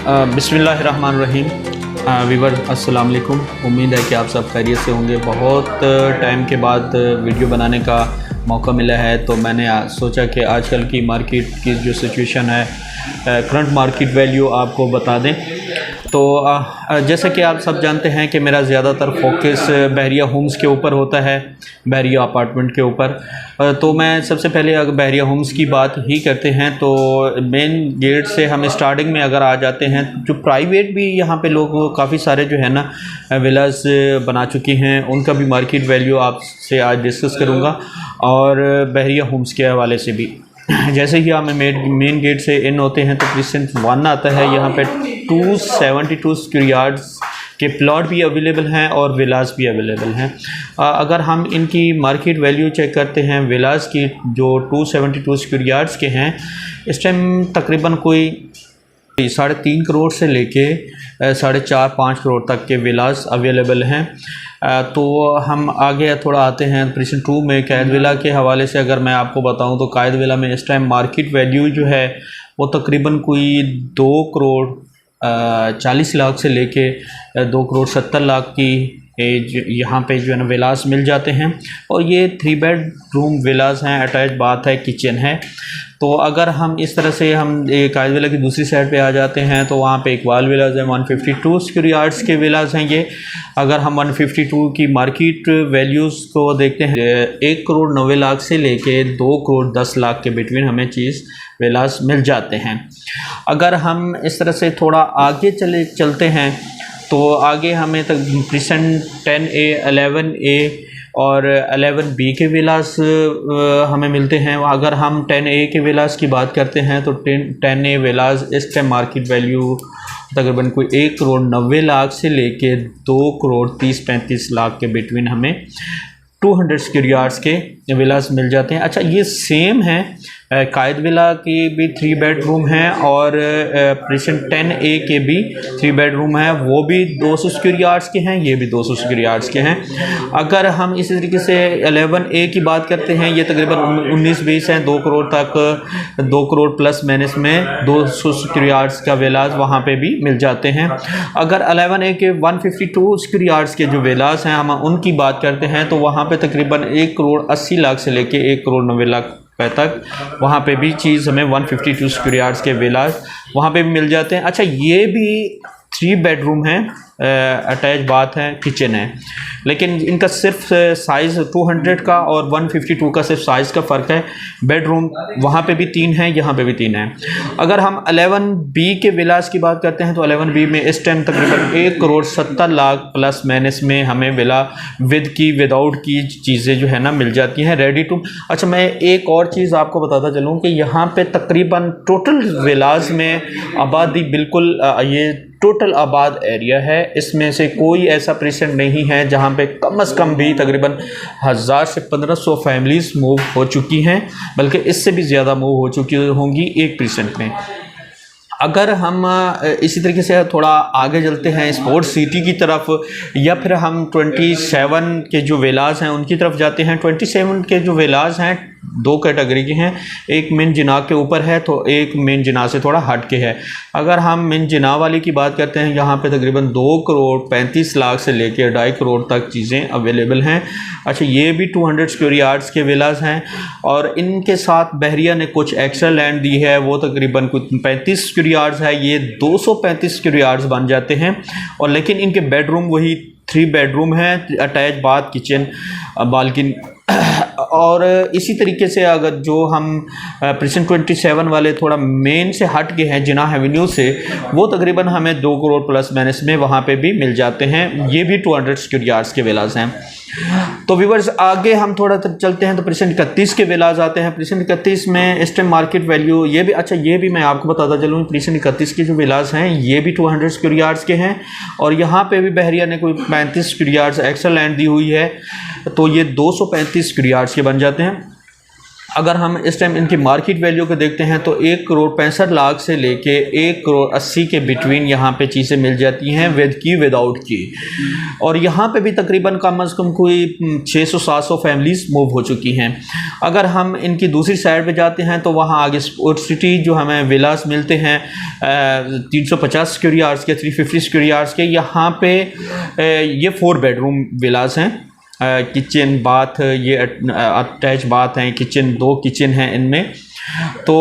बिस्मिल्लाहिर्रहमानिर्रहीम। वीवर अस्सलाम वालेकुम। उम्मीद है कि आप सब खैरियत से होंगे। बहुत टाइम के बाद वीडियो बनाने का मौका मिला है, तो मैंने सोचा कि आजकल की मार्केट की जो सिचुएशन है, करंट मार्केट वैल्यू आपको बता दें। तो जैसे कि आप सब जानते हैं कि मेरा ज़्यादातर फोकस बहरिया होम्स के ऊपर होता है, बहरिया अपार्टमेंट के ऊपर। तो मैं सबसे पहले अगर बहरिया होम्स की बात ही करते हैं तो मेन गेट से हम स्टार्टिंग में अगर आ जाते हैं, जो प्राइवेट भी यहाँ पे लोग काफ़ी सारे जो है ना विलास बना चुकी हैं, उनका भी मार्केट वैल्यू आपसे आज डिस्कस करूँगा और बहरिया होम्स के हवाले से भी। जैसे ही हम मेन गेट से इन होते हैं तो प्रीसेंट 1 आता है। यहाँ पे 272 स्क्वायर यार्ड्स के प्लॉट भी अवेलेबल हैं और विलास भी अवेलेबल हैं। अगर हम इनकी मार्केट वैल्यू चेक करते हैं, विलास की जो 272 स्क्वायर यार्ड्स के हैं, इस टाइम तकरीबन कोई 3.5 करोड़ से लेके 4.5-5 करोड़ तक के विलास अवेलेबल हैं। तो हम आगे थोड़ा आते हैं प्रीसेंट 2 में कैद विला के हवाले से। अगर मैं आपको बताऊं तो कैद विला में इस टाइम मार्केट वैल्यू जो है वो तकरीबन कोई 2 करोड़ 40 लाख से लेके 2 करोड़ 70 लाख की यहाँ पे जो है ना विलास मिल जाते हैं। और ये 3 बेडरूम विलास हैं, अटैच बाथ है, किचन है। तो अगर हम इस तरह से हम कैद विला की दूसरी साइड पे आ जाते हैं तो वहाँ पे इकबाल विलास है, 152 स्क्वायर यार्ड्स के विलास हैं ये। अगर हम 152 की मार्केट वैल्यूज़ को देखते हैं, 1 करोड़ 90 लाख से लेके 2 करोड़ 10 लाख के बिटवीन हमें चीज़ विलास मिल जाते हैं। अगर हम इस तरह से थोड़ा आगे चलते हैं तो आगे हमें तक प्रीसेंट 10A 11A और 11B के विलास हमें मिलते हैं। अगर हम 10A के विलास की बात करते हैं तो 10A विलास इस टाइम मार्केट वैल्यू तकरीबन कोई 1 करोड़ 90 लाख से लेके 2 करोड़ 30-35 लाख के बिटवीन हमें 200 स्क्वायर यार्ड्स के विलास मिल जाते हैं। अच्छा, ये सेम है कैद विला की भी 3 बेडरूम हैं और प्रीसेंट 10A के भी 3 बेडरूम हैं, वो भी 200 स्क्वायर यार्ड्स के हैं, ये भी 200 स्क्वायर यार्ड्स के हैं। अगर हम इसी तरीके से 11A की बात करते हैं, ये तकरीबन 19-20 हैं, 2 करोड़ तक, 2 करोड़ प्लस माइनस में 200 स्क्वायर यार्ड्स का विलास वहाँ पे भी मिल जाते हैं। अगर 11A के 152 स्क्वायर यार्ड्स के जो विलास हैं, हम उनकी बात करते हैं तो वहाँ पे तकरीबन 1 करोड़ 80 लाख से लेके 1 करोड़ 90 लाख तक वहाँ पे भी चीज़ हमें 152 स्क्वायर यार्ड्स के विलास वहाँ पे भी मिल जाते हैं। अच्छा, ये भी 3 बेडरूम हैं, अटैच बाथ है, किचन है, लेकिन इनका सिर्फ साइज़ 200 का और 152 का सिर्फ साइज़ का फ़र्क है। बेडरूम वहाँ पे भी 3 हैं, यहाँ पे भी 3 हैं। अगर हम 11B के विलास की बात करते हैं तो 11B में इस टाइम तकरीबन 1 करोड़ 70 लाख प्लस माइनस में हमें विला विद की विदाउट की चीज़ें जो है ना मिल जाती हैं, रेडी टू। अच्छा, मैं एक और चीज़ आपको बताता चलूँ कि यहाँ पे तकरीबन टोटल विलास में आबादी बिल्कुल ये टोटल आबाद एरिया है, इसमें से कोई ऐसा प्रीसेंट नहीं है जहाँ पे कम से कम भी तकरीबन 1000 से 1500 फैमिलीज़ मूव हो चुकी हैं, बल्कि इससे भी ज़्यादा मूव हो चुकी होंगी एक प्रीसेंट में। अगर हम इसी तरीके से थोड़ा आगे चलते हैं स्पोर्ट्स सिटी की तरफ, या फिर हम 27 के जो विलास हैं उनकी तरफ जाते हैं। 27 के जो विलास हैं 2 कैटेगरी के हैं, एक मेन जिना के ऊपर है तो एक मेन जिना से थोड़ा हट के है। अगर हम मेन जिना वाली की बात करते हैं, यहाँ पे तकरीबन 2 करोड़ 35 लाख से लेकर 2.5 करोड़ तक चीज़ें अवेलेबल हैं। अच्छा, ये भी 200 स्क्वायर यार्ड्स के विलास हैं और इनके साथ बहरिया ने कुछ एक्स्ट्रा लैंड दी है, वो तकरीबन कुछ 35 स्क्वायर यार्ड्स है, ये 235 स्क्वायर यार्ड्स बन जाते हैं। और लेकिन इनके बेडरूम वही 3 बेडरूम हैं, अटैच बाथ, किचन, बालकनी। और इसी तरीके से अगर जो हम प्रीसेंट 27 वाले थोड़ा मेन से हट के हैं जिना एवेन्यू से, वो तकरीबन हमें 2 करोड़ प्लस माइनस में वहाँ पे भी मिल जाते हैं, ये भी 200 स्क्वायर यार्ड्स के विलास हैं। तो व्यूअर्स, आगे हम थोड़ा चलते हैं तो प्रीसेंट 31 के विलास आते हैं। प्रीसेंट 31 में इस टाइम मार्केट वैल्यू ये भी, अच्छा ये भी मैं आपको बताता चलूँ, प्रीसेंट 31 के जो विलास हैं ये भी 200 स्क्वायर यार्ड्स के हैं और यहाँ पे भी बहरिया ने कोई 35 स्क्वायर यार्ड्स एक्स्ट्रा लैंड दी हुई है, तो ये 235 स्क्वायर यार्ड्स के बन जाते हैं। अगर हम इस टाइम इनकी मार्केट वैल्यू को देखते हैं तो 1,65,00,000 से लेके 1,80,00,000 के बिटवीन यहाँ पे चीज़ें मिल जाती हैं विद की विदाउट की। और यहाँ पे भी तकरीबन कम अज़ कम कोई 600-700 फैमिलीज़ मूव हो चुकी हैं। अगर हम इनकी दूसरी साइड पे जाते हैं तो वहाँ आगे स्पोर्ट सिटी जो हमें विलास मिलते हैं 350 स्क्वायर यार्ड्स के, 350 स्क्वायर यार्ड्स के। यहाँ पे ये 4 बेडरूम विलास हैं, किचन बाथ, ये अटैच बाथ हैं, किचन 2 किचन हैं इनमें। तो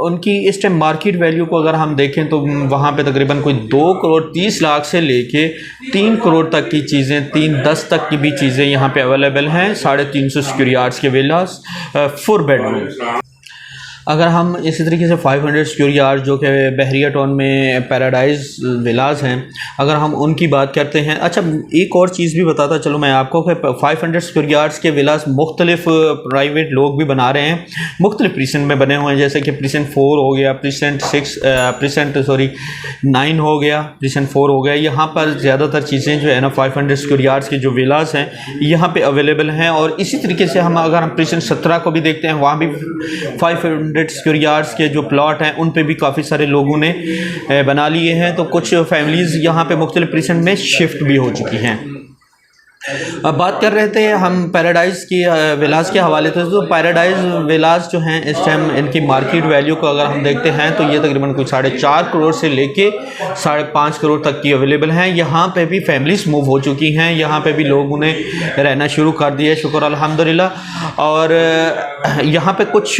उनकी इस टाइम मार्केट वैल्यू को अगर हम देखें तो वहाँ पे तकरीबन कोई 2,30,00,000 से लेके 3 करोड़ तक की चीज़ें, 310 तक की भी चीज़ें यहाँ पे अवेलेबल हैं। 350 स्क्वायर यार्ड्स के विलास 4 बेडरूम। अगर हम इसी तरीके से 500 स्क्वायर यार्ड जो कि बहरिया टाउन में पैराडाइज विलास हैं, अगर हम उनकी बात करते हैं। अच्छा, एक और चीज़ भी बताता चलो मैं आपको कि 500 स्क्वायर यार्ड्स के विलास मुख्तलिफ प्राइवेट लोग भी बना रहे हैं, मुख्तलिफ प्रीसेंट में बने हुए हैं, जैसे कि प्रीसेंट 4 हो गया, प्रीसेंट 9 हो गया, प्रीसेंट 4 हो गया। यहाँ पर ज़्यादातर चीज़ें जो है ना 500 स्क्वायर यार्ड्स के जो विलास हैं यहाँ पर अवेलेबल हैं। और इसी तरीके से हम अगर हम प्रीसेंट 17 को भी देखते हैं, वहाँ भी 500 स्क्वायर यार्ड्स के जो प्लॉट हैं उन पे भी काफ़ी सारे लोगों ने बना लिए हैं। तो कुछ फैमिलीज़ यहाँ पे मुख्तलिफ प्रीसेंट में शिफ्ट भी हो चुकी हैं। अब बात कर रहे थे हम पैराडाइज की विलास के हवाले से। तो पैराडाइज विलास जो हैं इस टाइम इनकी मार्केट वैल्यू को अगर हम देखते हैं तो ये तकरीबन कुछ 4.5 करोड़ से लेके 5.5 करोड़ तक की अवेलेबल हैं। यहाँ पे भी फैमिलीज मूव हो चुकी हैं, यहाँ पे भी लोगों ने रहना शुरू कर दिया है, शुक्र अल्हम्दुलिल्लाह। और यहाँ पे कुछ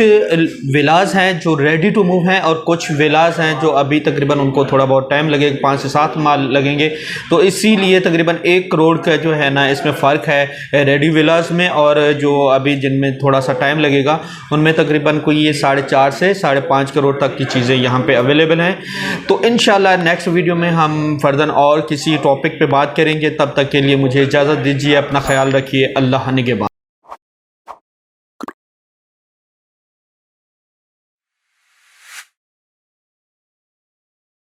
विलास हैं जो रेडी टू मूव हैं और कुछ विलास हैं जो अभी तकरीबन उनको थोड़ा बहुत टाइम लगेगा, 5 से 7 माह लगेंगे। तो इसीलिए तकरीबन 1 करोड़ का जो है ना इसमें फ़र्क है रेडी विलास में, और जो अभी जिनमें थोड़ा सा टाइम लगेगा उनमें तकरीबन कोई ये 4.5 से 5.5 करोड़ तक की चीज़ें यहाँ पे अवेलेबल हैं। तो इंशाल्लाह नेक्स्ट वीडियो में हम फर्दर और किसी टॉपिक पे बात करेंगे। तब तक के लिए मुझे इजाज़त दीजिए, अपना ख्याल रखिए, अल्लाह निगहबान।